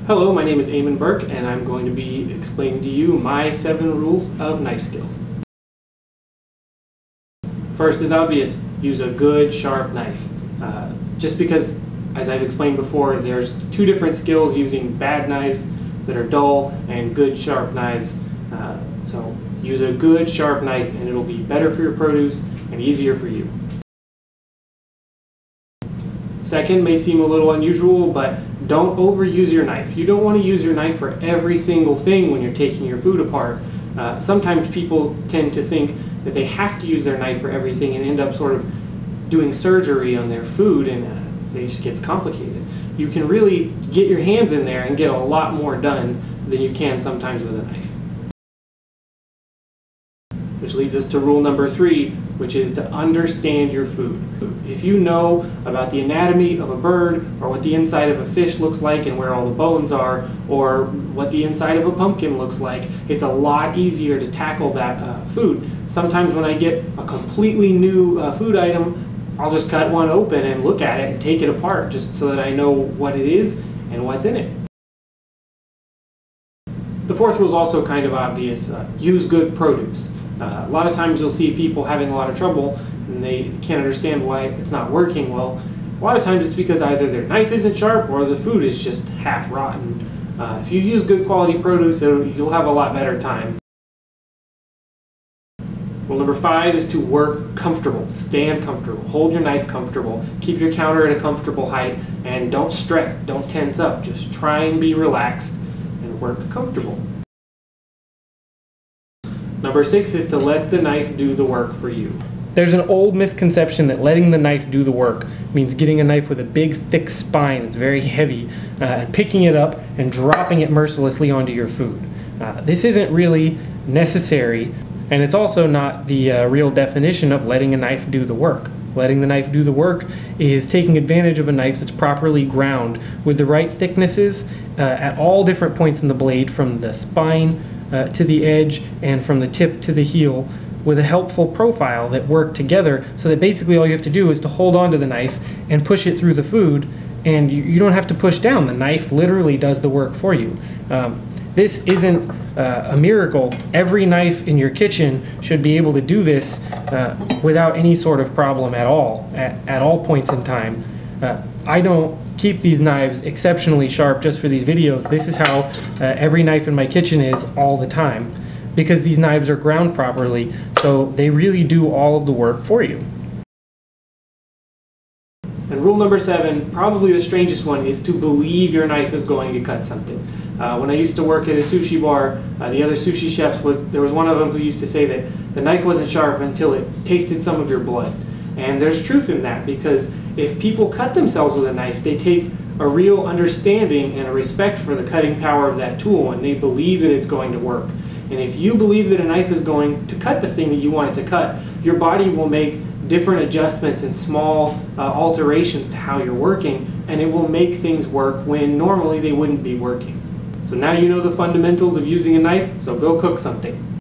Hello, my name is Eamon Burke, and I'm going to be explaining to you my 7 rules of knife skills. First is obvious: use a good, sharp knife. Just because, as I've explained before, there's 2 different skills using bad knives that are dull and good, sharp knives. So use a good, sharp knife and it'll be better for your produce and easier for you. Second may seem a little unusual, but don't overuse your knife. You don't want to use your knife for every single thing when you're taking your food apart. Sometimes people tend to think that they have to use their knife for everything and end up sort of doing surgery on their food, and it just gets complicated. You can really get your hands in there and get a lot more done than you can sometimes with a knife. Which leads us to rule number 3, which is to understand your food. If you know about the anatomy of a bird, or what the inside of a fish looks like and where all the bones are, or what the inside of a pumpkin looks like, it's a lot easier to tackle that food. Sometimes when I get a completely new food item, I'll just cut one open and look at it and take it apart just so that I know what it is and what's in it. The 4th rule is also kind of obvious. Use good produce. A lot of times you'll see people having a lot of trouble and they can't understand why it's not working well. A lot of times it's because either their knife isn't sharp or the food is just half rotten. If you use good quality produce, you'll have a lot better time. Rule number 5 is to work comfortable. Stand comfortable. Hold your knife comfortable. Keep your counter at a comfortable height, and don't stress. Don't tense up. Just try and be relaxed and work comfortable. Number 6 is to let the knife do the work for you. There's an old misconception that letting the knife do the work means getting a knife with a big, thick spine that's very heavy, and picking it up and dropping it mercilessly onto your food. This isn't really necessary, and it's also not the real definition of letting a knife do the work. Letting the knife do the work is taking advantage of a knife that's properly ground with the right thicknesses at all different points in the blade, from the spine to the edge and from the tip to the heel, with a helpful profile that work together, so that basically all you have to do is to hold on to the knife and push it through the food, and you don't have to push down. The knife literally does the work for you. This isn't a miracle. Every knife in your kitchen should be able to do this without any sort of problem at all points in time. I don't keep these knives exceptionally sharp just for these videos. This is how every knife in my kitchen is all the time, because these knives are ground properly, so they really do all of the work for you. And rule number 7, probably the strangest one, is to believe your knife is going to cut something. When I used to work at a sushi bar, the other sushi chefs there was one of them who used to say that the knife wasn't sharp until it tasted some of your blood. And there's truth in that, because if people cut themselves with a knife, they take a real understanding and a respect for the cutting power of that tool, and they believe that it's going to work. And if you believe that a knife is going to cut the thing that you want it to cut, your body will make different adjustments and small alterations to how you're working, and it will make things work when normally they wouldn't be working. So now you know the fundamentals of using a knife, so go cook something.